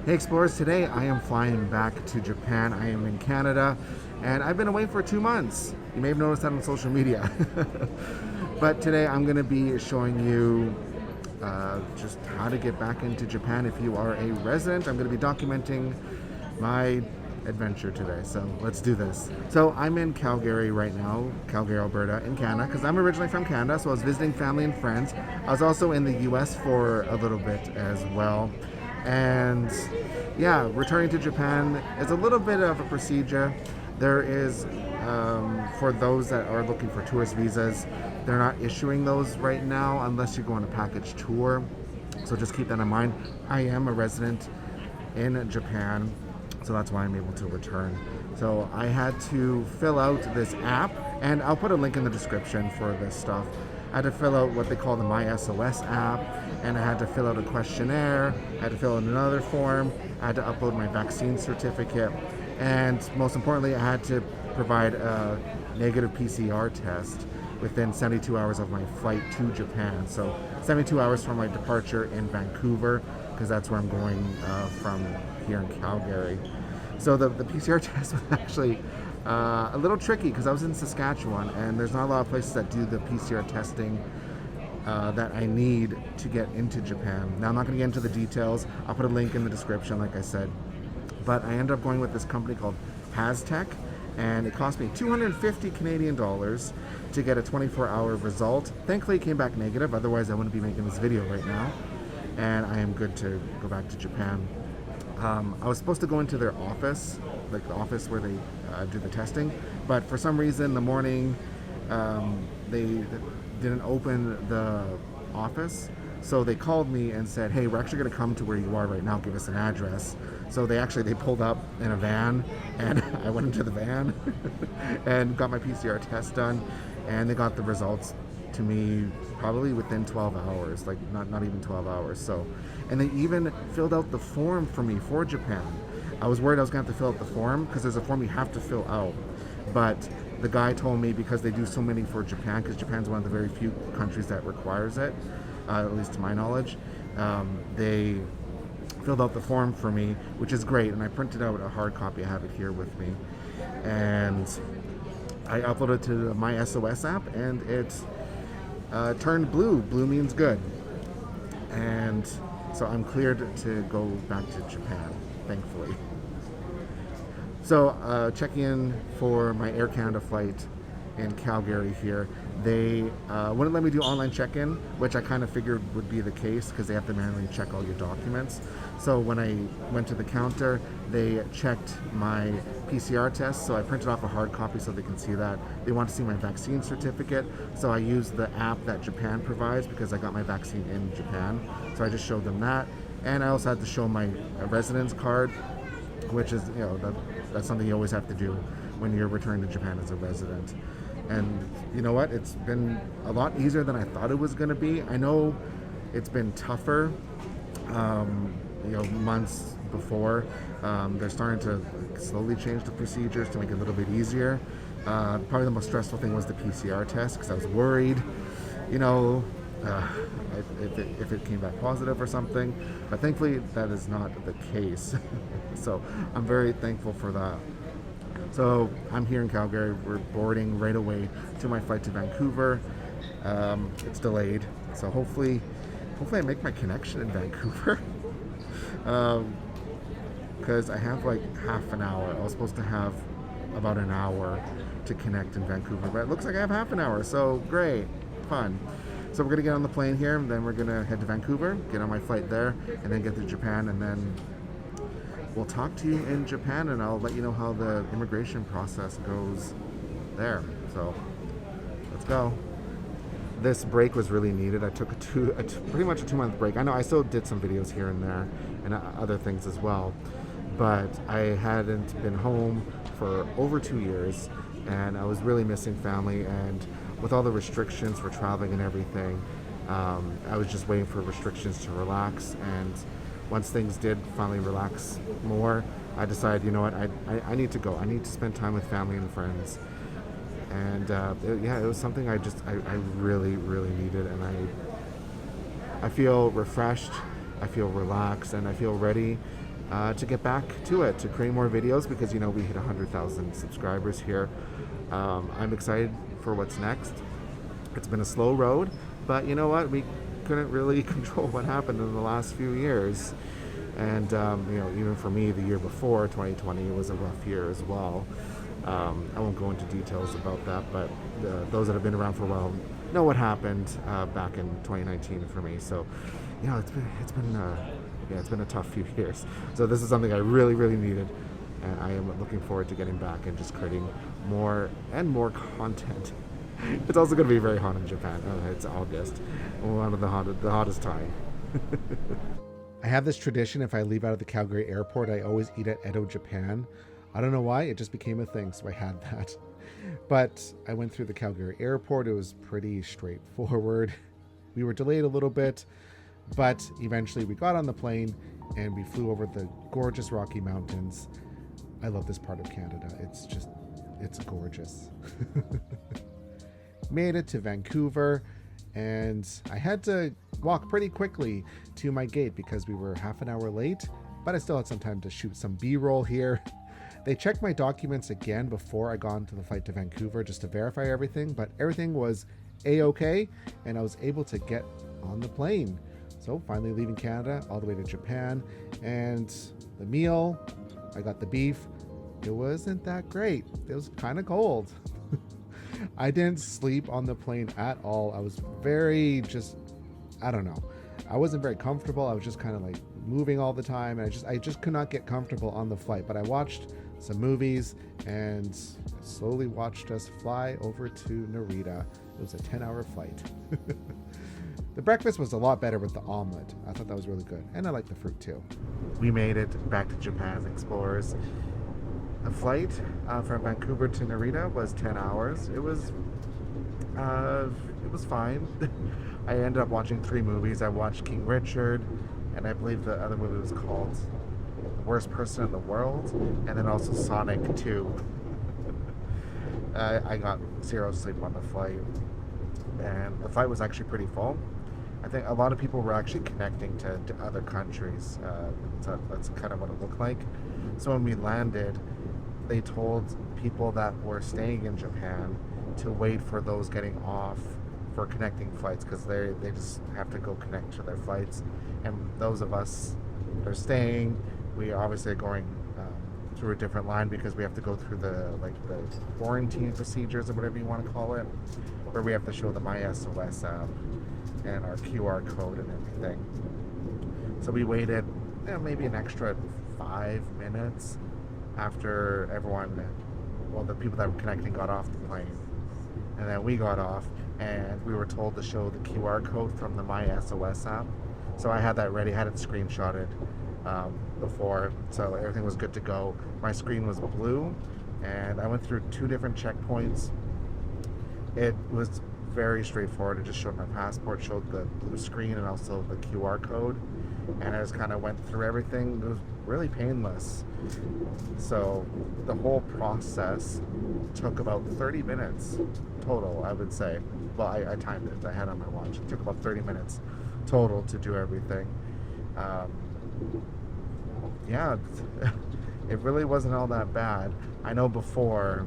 Hey Explorers, today I am flying back to Japan. I am in Canada and I've been away for 2 months. You may have noticed that on social media. But today I'm going to be showing you just how to get back into Japan if you are a resident. I'm going to be documenting my adventure today. So let's do this. So I'm in Calgary right now, Calgary, Alberta, in Canada, because I'm originally from Canada. So I was visiting family and friends. I was also in the US for a little bit as well. And yeah, returning to Japan is a little bit of a procedure. There is, for those that are looking for tourist visas, they're not issuing those right now unless you go on a package tour. So just keep that in mind. I am a resident in Japan, so that's why I'm able to return. So I had to fill out this app, and I'll put a link in the description for this stuff. I had to fill out what they call the My SOS app, and I had to fill out a questionnaire. I had to fill out another form. I had to upload my vaccine certificate, and most importantly, I had to provide a negative PCR test within 72 hours of my flight to Japan. So 72 hours from my departure in Vancouver, because that's where I'm going from here in Calgary. So the PCR test was actually a little tricky because I was in Saskatchewan and there's not a lot of places that do the PCR testing that I need to get into Japan. Now I'm not going to get into the details. I'll put a link in the description, like I said. But I ended up going with this company called Haztech, and it cost me 250 Canadian dollars to get a 24-hour result. Thankfully it came back negative, otherwise I wouldn't be making this video right now. And I am good to go back to Japan. I was supposed to go into their office, like the office where they do the testing, but for some reason in the morning they didn't open the office, so they called me and said, hey, we're actually going to come to where you are right now, give us an address. So they pulled up in a van, and I went into the van and got my PCR test done, and they got the results to me probably within 12 hours, like not even 12 hours. So, and they even filled out the form for me for Japan. I was worried I was going to have to fill out the form because there's a form you have to fill out, but the guy told me because they do so many for Japan, because Japan's one of the very few countries that requires it, at least to my knowledge, they filled out the form for me, which is great, and I printed out a hard copy. I have it here with me, and I uploaded it to my SOS app, and it turned blue. Blue means good, and so I'm cleared to go back to Japan, thankfully. So checking in for my Air Canada flight in Calgary here, they wouldn't let me do online check-in, which I kind of figured would be the case because they have to manually check all your documents. So when I went to the counter, they checked my PCR test, so I printed off a hard copy so they can see that. They want to see my vaccine certificate, so I used the app that Japan provides because I got my vaccine in Japan. So I just showed them that, and I also had to show my residence card, which is, that's something you always have to do when you're returning to Japan as a resident. And you know what? It's been a lot easier than I thought it was going to be. I know it's been tougher, months before. They're starting to slowly change the procedures to make it a little bit easier. Probably the most stressful thing was the PCR test because I was worried, if it came back positive or something. But thankfully, that is not the case. So I'm very thankful for that. So I'm here in Calgary. We're boarding right away to my flight to Vancouver. It's delayed, so hopefully I make my connection in Vancouver. Because I have like half an hour. I was supposed to have about an hour to connect in Vancouver, but it looks like I have half an hour. So great, fun. So we're gonna get on the plane here, and then we're gonna head to Vancouver, get on my flight there, and then get to Japan, and then we'll talk to you in Japan, and I'll let you know how the immigration process goes there. So let's go. This break was really needed. I took pretty much a 2-month break. I know I still did some videos here and there and other things as well, but I hadn't been home for over 2 years, and I was really missing family. And with all the restrictions for traveling and everything, I was just waiting for restrictions to relax. And once things did finally relax more, I decided, you know what, I need to go. I need to spend time with family and friends. And it was something I really, really needed. And I feel refreshed, I feel relaxed, and I feel ready to get back to it, to create more videos, because we hit 100,000 subscribers here. I'm excited for what's next. It's been a slow road, but you know what? We couldn't really control what happened in the last few years. And even for me, the year before 2020 was a rough year as well. I won't go into details about that, but those that have been around for a while know what happened back in 2019 for me. So, it's been a tough few years. So this is something I really, really needed, and I am looking forward to getting back and just creating more and more content. It's also going to be very hot in Japan. It's August, one of the hottest time. I have this tradition: if I leave out of the Calgary airport, I always eat at Edo Japan. I don't know why, it just became a thing, so I had that. But I went through the Calgary airport. It was pretty straightforward. We were delayed a little bit, but eventually we got on the plane and we flew over the gorgeous Rocky Mountains. I love this part of Canada. It's gorgeous. Made it to Vancouver, and I had to walk pretty quickly to my gate because we were half an hour late, but I still had some time to shoot some B-roll here. They checked my documents again before I got onto the flight to Vancouver just to verify everything, but everything was A-okay, and I was able to get on the plane. So finally leaving Canada all the way to Japan, and the meal, I got the beef. It wasn't that great. It was kind of cold. I didn't sleep on the plane at all. I was I don't know. I wasn't very comfortable. I was just kind of like moving all the time, and I just could not get comfortable on the flight. But I watched some movies and slowly watched us fly over to Narita. It was a 10-hour flight. The breakfast was a lot better with the omelet. I thought that was really good, and I like the fruit too. We made it back to Japan Explorers. The flight from Vancouver to Narita was 10 hours. It was fine. I ended up watching 3 movies. I watched King Richard, and I believe the other movie was called The Worst Person in the World, and then also Sonic 2. I got 0 sleep on the flight, and the flight was actually pretty full. I think a lot of people were actually connecting to other countries. So that's kind of what it looked like. So when we landed, they told people that were staying in Japan to wait for those getting off for connecting flights, because they just have to go connect to their flights. And those of us that are staying, we obviously are going through a different line, because we have to go through the quarantine procedures, or whatever you want to call it, where we have to show the MySOS app and our QR code and everything. So we waited maybe an extra 5 minutes after the people that were connecting got off the plane. And then we got off, and we were told to show the QR code from the MySOS app. So I had that ready, had it screenshotted before, so everything was good to go. My screen was blue, and I went through 2 different checkpoints. It was very straightforward. It just showed my passport, showed the blue screen, and also the QR code, and I just kind of went through everything. It was really painless. So the whole process took about 30 minutes total, I would say. Well, I timed it. I had it on my watch. It took about 30 minutes total to do everything. It really wasn't all that bad. I know before,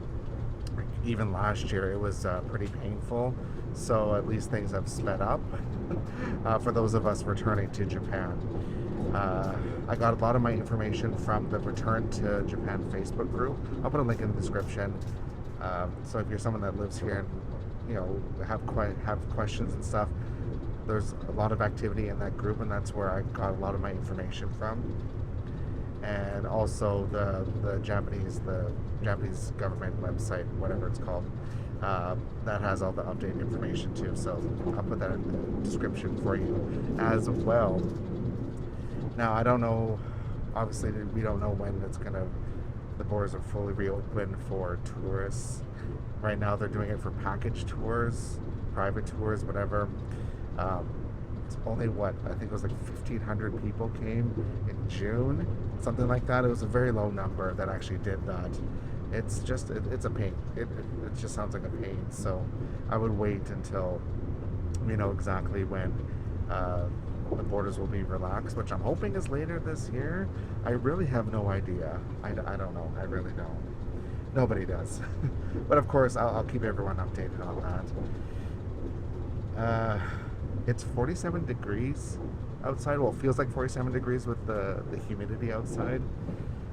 even last year, it was pretty painful. So at least things have sped up for those of us returning to Japan. I got a lot of my information from the Return to Japan Facebook group. I'll put a link in the description. So if you're someone that lives here and have questions and stuff, there's a lot of activity in that group, and that's where I got a lot of my information from. And also the Japanese government website, whatever it's called, that has all the updated information too. So I'll put that in the description for you as well. Now, I don't know, obviously we don't know when the borders are fully reopened for tourists. Right now they're doing it for package tours, private tours, whatever. It's only I think it was like 1,500 people came in June, something like that. It was a very low number that actually did that. It's a pain. It just sounds like a pain. So I would wait until we know exactly when the borders will be relaxed, which I'm hoping is later this year. I really have no idea. I don't know. I really don't. Nobody does. But of course, I'll keep everyone updated on that. It's 47 degrees outside. Well, it feels like 47 degrees with the humidity outside.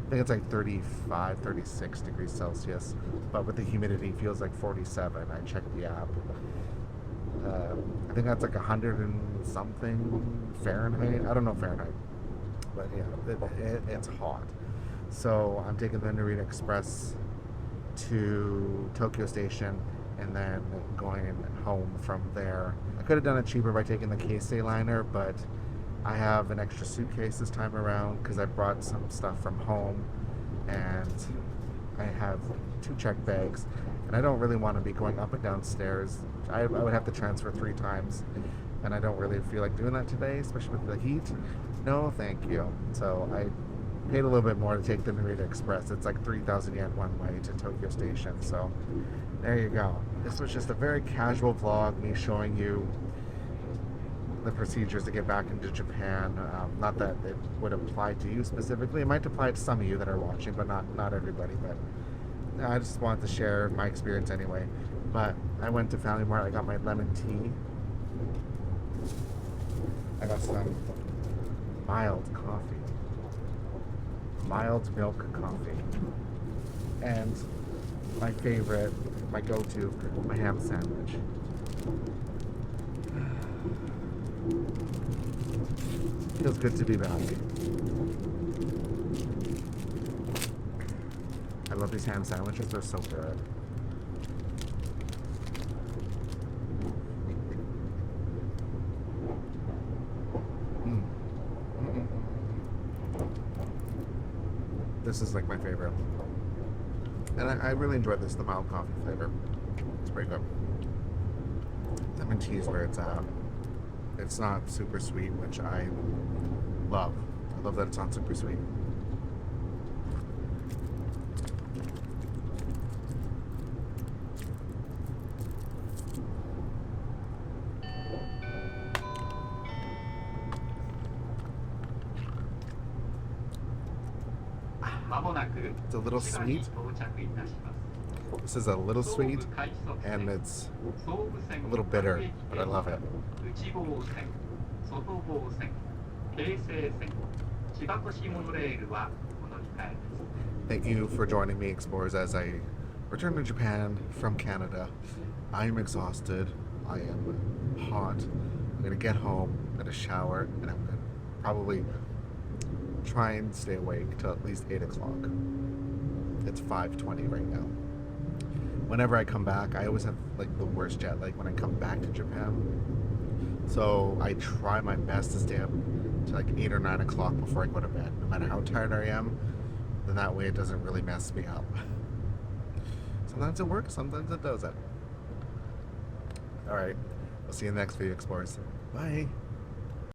I think it's like 35, 36 degrees Celsius. But with the humidity, it feels like 47. I checked the app. I think that's like 100 and something Fahrenheit. I don't know Fahrenheit. But yeah, it's hot. So I'm taking the Narita Express to Tokyo Station and then going home from there. I could have done it cheaper by taking the Keisei liner, but I have an extra suitcase this time around because I brought some stuff from home, and I have 2 check bags, and I don't really want to be going up and down stairs. I would have to transfer 3 times, and I don't really feel like doing that today, especially with the heat. No, thank you. So I paid a little bit more to take the Narita Express. It's like 3,000 yen one way to Tokyo Station. So there you go. This was just a very casual vlog, me showing you the procedures to get back into Japan. Not that it would apply to you specifically. It might apply to some of you that are watching, but not everybody. But I just wanted to share my experience anyway. But I went to Family Mart. I got my lemon tea. I got some mild coffee. Mild milk coffee. And my favorite, my go-to, my ham sandwich. Feels good to be back. I love these ham sandwiches, they're so good. This is like my favorite. And I really enjoyed this, the mild coffee flavor. It's pretty good. Lemon tea is where it's at. It's not super sweet, which I love. I love that it's not super sweet. It's a little sweet. This is a little sweet, and it's a little bitter, but I love it. Thank you for joining me, explorers, as I return to Japan from Canada. I am exhausted. I am hot. I'm going to get home, I'm going to shower, and I'm going to probably try and stay awake till at least 8 o'clock. It's 5:20 right now. Whenever I come back, I always have like the worst jet lag when I come back to Japan. So I try my best to stay up to like 8 or 9 o'clock before I go to bed, no matter how tired I am. Then that way it doesn't really mess me up. Sometimes it works, sometimes it doesn't. Alright, I'll see you in the next video, explorers. Bye.